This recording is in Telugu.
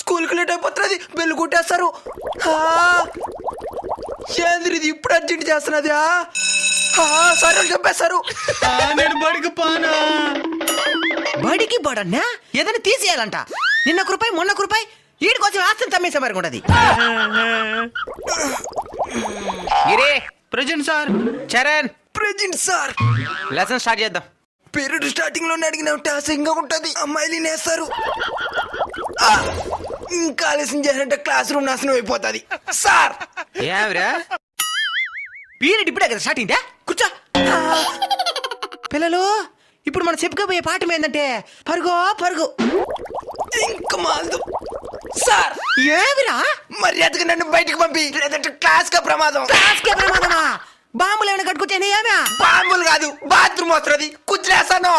స్కూల్కి లేట్ అయిపోతున్నది, బెల్లు కొట్టేస్తారు. ఏంద్రిది ఇప్పుడు అర్జెంట్ చేస్తున్నది? సరే చెప్పేస్తారు. నేను బడికి పానా. బడికి బడన్నా ఏదైనా తీసేయాలంట. నిన్న రూపాయి మొన్న రూపాయి వీడి కోసం ఆస్తిని తమ్మేసే మరి ఉండదు. గిరే present sir. Charan present sir. Lesson start చేద్దాం. పీరియడ్ స్టార్టింగ్ లోనే అడిగిన టాసింగ్ ఉంటది, అమ్మాయిలు నేస్తారు. ఇంకా ఆలస్యం చేయాలంటే క్లాస్ రూమ్ నాశనం అయిపోతుంది సార్. ఏమిరా పీరియడ్ ఇప్పుడే కదా స్టార్ట్ అయిందా? కూర్చో. పిల్లలు ఇప్పుడు మనం చెప్పుకోబోయే పాఠం ఏంటంటే పరుగో పరుగు. ఇంకా మాల్దు సార్. ఏమిరా మర్యాదగా నన్ను బయటకు పంపి, లేదంటే క్లాస్ కా ప్రమాదం. క్లాస్కే ప్రమాదమా? బాంబులు ఏమైనా కట్టుకొచ్చాను? ఏమా బాంబులు కాదు, బాత్రూమ్ వస్తుంది, కుచ్చేస్తాను.